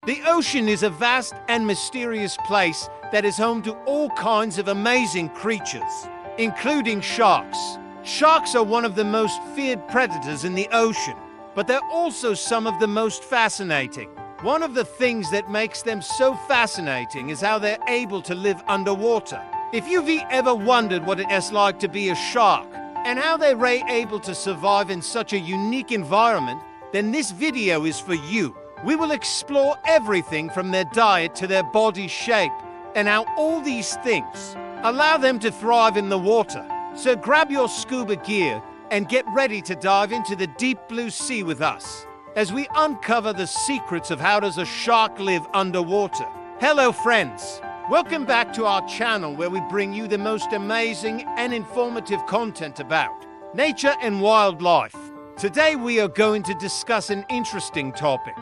The ocean is a vast and mysterious place that is home to all kinds of amazing creatures, including sharks. Sharks are one of the most feared predators in the ocean, but they're also some of the most fascinating. One of the things that makes them so fascinating is how they're able to live underwater. If you've ever wondered what it's like to be a shark and how they're able to survive in such a unique environment, then this video is for you. We will explore everything from their diet to their body shape and how all these things allow them to thrive in the water. So grab your scuba gear and get ready to dive into the deep blue sea with us as we uncover the secrets of how does a shark live underwater. Hello friends, welcome back to our channel where we bring you the most amazing and informative content about nature and wildlife. Today we are going to discuss an interesting topic.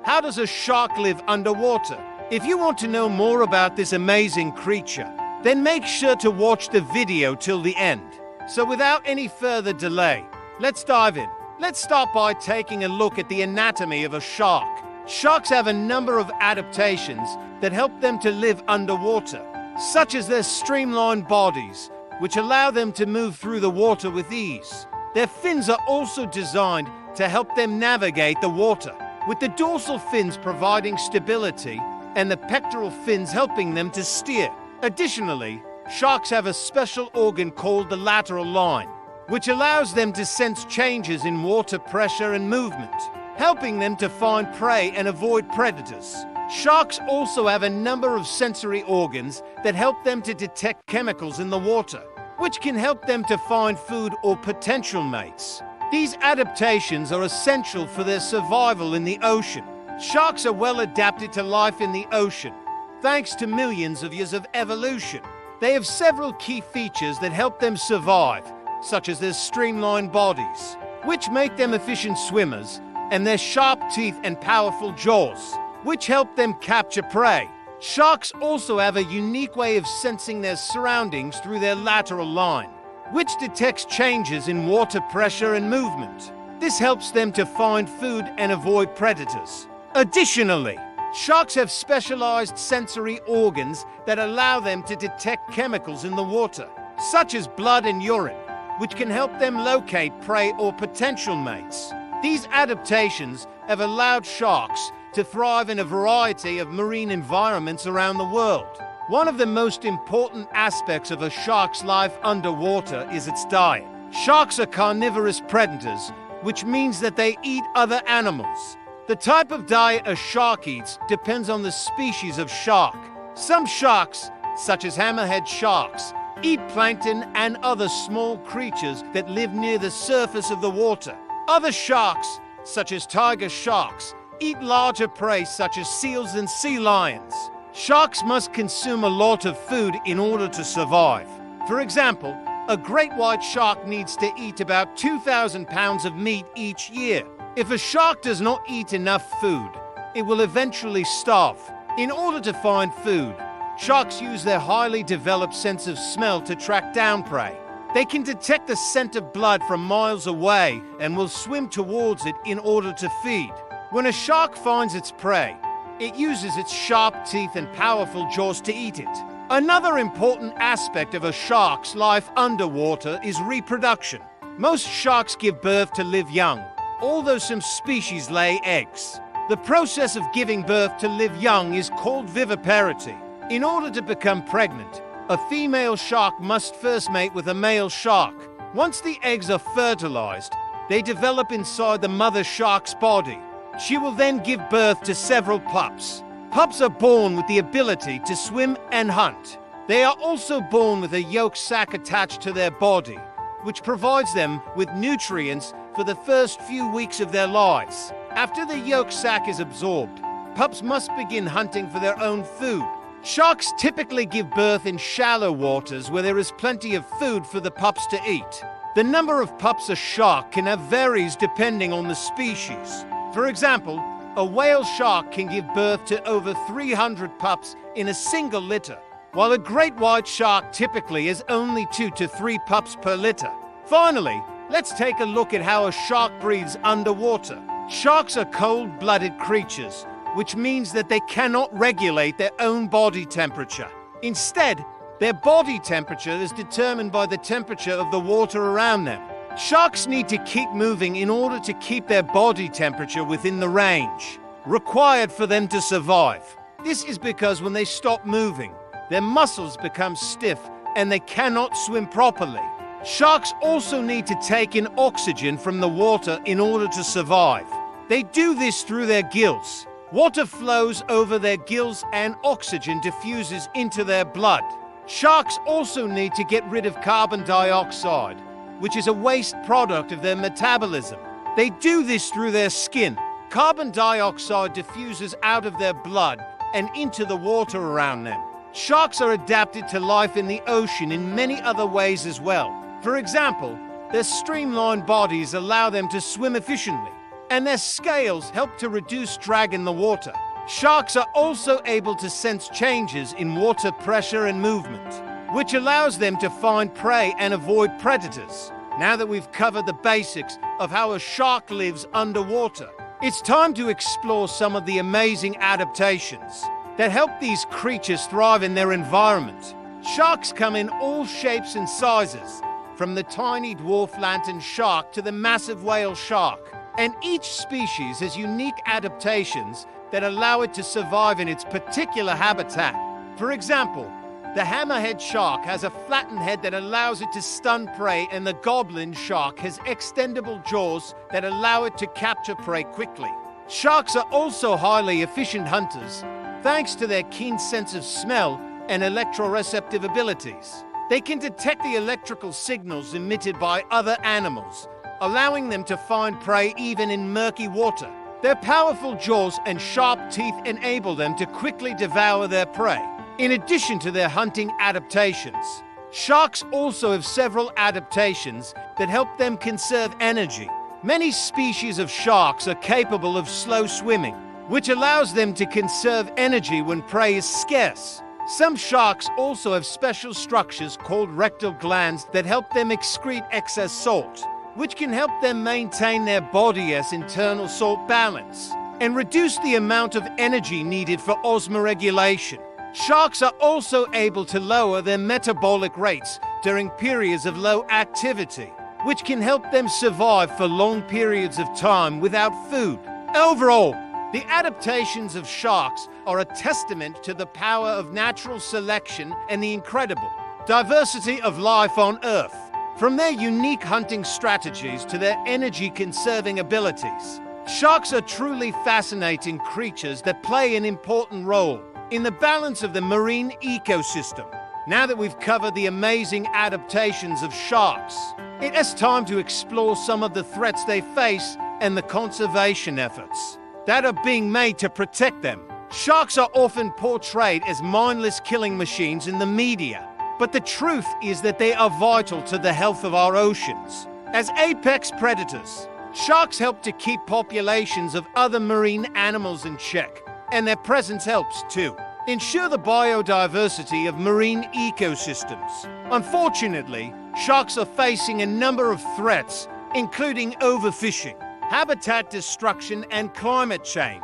How does a shark live underwater? If you want to know more about this amazing creature, then make sure to watch the video till the end. So without any further delay, let's dive in. Let's start by taking a look at the anatomy of a shark. Sharks have a number of adaptations that help them to live underwater, such as their streamlined bodies, which allow them to move through the water with ease. Their fins are also designed to help them navigate the water, with the dorsal fins providing stability and the pectoral fins helping them to steer. Additionally, sharks have a special organ called the lateral line, which allows them to sense changes in water pressure and movement, helping them to find prey and avoid predators. Sharks also have a number of sensory organs that help them to detect chemicals in the water, which can help them to find food or potential mates. These adaptations are essential for their survival in the ocean. Sharks are well adapted to life in the ocean, thanks to millions of years of evolution. They have several key features that help them survive, such as their streamlined bodies, which make them efficient swimmers, and their sharp teeth and powerful jaws, which help them capture prey. Sharks also have a unique way of sensing their surroundings through their lateral line, which detects changes in water pressure and movement. This helps them to find food and avoid predators. Additionally, sharks have specialized sensory organs that allow them to detect chemicals in the water, such as blood and urine, which can help them locate prey or potential mates. These adaptations have allowed sharks to thrive in a variety of marine environments around the world. One of the most important aspects of a shark's life underwater is its diet. Sharks are carnivorous predators, which means that they eat other animals. The type of diet a shark eats depends on the species of shark. Some sharks, such as hammerhead sharks, eat plankton and other small creatures that live near the surface of the water. Other sharks, such as tiger sharks, eat larger prey such as seals and sea lions. Sharks must consume a lot of food in order to survive. For example, a great white shark needs to eat about 2,000 pounds of meat each year. If a shark does not eat enough food, it will eventually starve. In order to find food, sharks use their highly developed sense of smell to track down prey. They can detect the scent of blood from miles away and will swim towards it in order to feed. When a shark finds its prey, it uses its sharp teeth and powerful jaws to eat it. Another important aspect of a shark's life underwater is reproduction. Most sharks give birth to live young, although some species lay eggs. The process of giving birth to live young is called viviparity. In order to become pregnant, a female shark must first mate with a male shark. Once the eggs are fertilized, they develop inside the mother shark's body. She will then give birth to several pups. Pups are born with the ability to swim and hunt. They are also born with a yolk sac attached to their body, which provides them with nutrients for the first few weeks of their lives. After the yolk sac is absorbed, pups must begin hunting for their own food. Sharks typically give birth in shallow waters where there is plenty of food for the pups to eat. The number of pups a shark can have varies depending on the species. For example, a whale shark can give birth to over 300 pups in a single litter, while a great white shark typically has only 2 to 3 pups per litter. Finally, let's take a look at how a shark breathes underwater. Sharks are cold-blooded creatures, which means that they cannot regulate their own body temperature. Instead, their body temperature is determined by the temperature of the water around them. Sharks need to keep moving in order to keep their body temperature within the range required for them to survive. This is because when they stop moving, their muscles become stiff and they cannot swim properly. Sharks also need to take in oxygen from the water in order to survive. They do this through their gills. Water flows over their gills and oxygen diffuses into their blood. Sharks also need to get rid of carbon dioxide, which is a waste product of their metabolism. They do this through their skin. Carbon dioxide diffuses out of their blood and into the water around them. Sharks are adapted to life in the ocean in many other ways as well. For example, their streamlined bodies allow them to swim efficiently, and their scales help to reduce drag in the water. Sharks are also able to sense changes in water pressure and movement, which allows them to find prey and avoid predators. Now that we've covered the basics of how a shark lives underwater, it's time to explore some of the amazing adaptations that help these creatures thrive in their environment. Sharks come in all shapes and sizes, from the tiny dwarf lantern shark to the massive whale shark. And each species has unique adaptations that allow it to survive in its particular habitat. For example, the hammerhead shark has a flattened head that allows it to stun prey, and the goblin shark has extendable jaws that allow it to capture prey quickly. Sharks are also highly efficient hunters, thanks to their keen sense of smell and electroreceptive abilities. They can detect the electrical signals emitted by other animals, allowing them to find prey even in murky water. Their powerful jaws and sharp teeth enable them to quickly devour their prey. In addition to their hunting adaptations, sharks also have several adaptations that help them conserve energy. Many species of sharks are capable of slow swimming, which allows them to conserve energy when prey is scarce. Some sharks also have special structures called rectal glands that help them excrete excess salt, which can help them maintain their body's internal salt balance and reduce the amount of energy needed for osmoregulation. Sharks are also able to lower their metabolic rates during periods of low activity, which can help them survive for long periods of time without food. Overall, the adaptations of sharks are a testament to the power of natural selection and the incredible diversity of life on Earth. From their unique hunting strategies to their energy-conserving abilities, sharks are truly fascinating creatures that play an important role in the balance of the marine ecosystem. Now that we've covered the amazing adaptations of sharks, it is time to explore some of the threats they face and the conservation efforts that are being made to protect them. Sharks are often portrayed as mindless killing machines in the media, but the truth is that they are vital to the health of our oceans. As apex predators, sharks help to keep populations of other marine animals in check, and their presence helps to ensure the biodiversity of marine ecosystems. Unfortunately, sharks are facing a number of threats, including overfishing, habitat destruction, and climate change.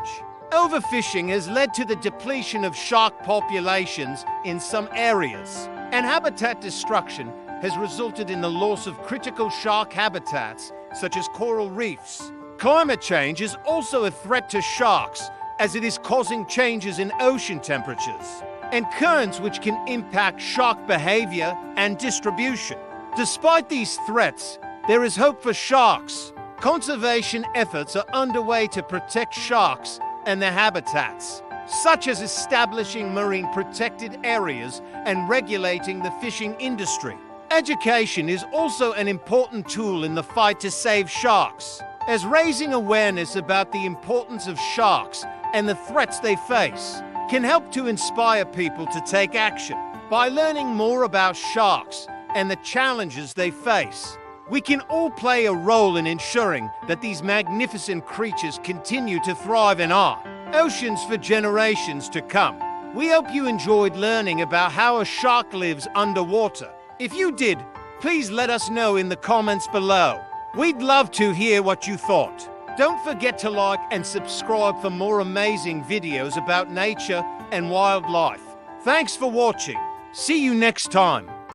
Overfishing has led to the depletion of shark populations in some areas, and habitat destruction has resulted in the loss of critical shark habitats, such as coral reefs. Climate change is also a threat to sharks, as it is causing changes in ocean temperatures and currents which can impact shark behavior and distribution. Despite these threats, there is hope for sharks. Conservation efforts are underway to protect sharks and their habitats, such as establishing marine protected areas and regulating the fishing industry. Education is also an important tool in the fight to save sharks, as raising awareness about the importance of sharks and the threats they face can help to inspire people to take action. By learning more about sharks and the challenges they face, we can all play a role in ensuring that these magnificent creatures continue to thrive in our oceans for generations to come. We hope you enjoyed learning about how a shark lives underwater. If you did, please let us know in the comments below. We'd love to hear what you thought. Don't forget to like and subscribe for more amazing videos about nature and wildlife. Thanks for watching. See you next time.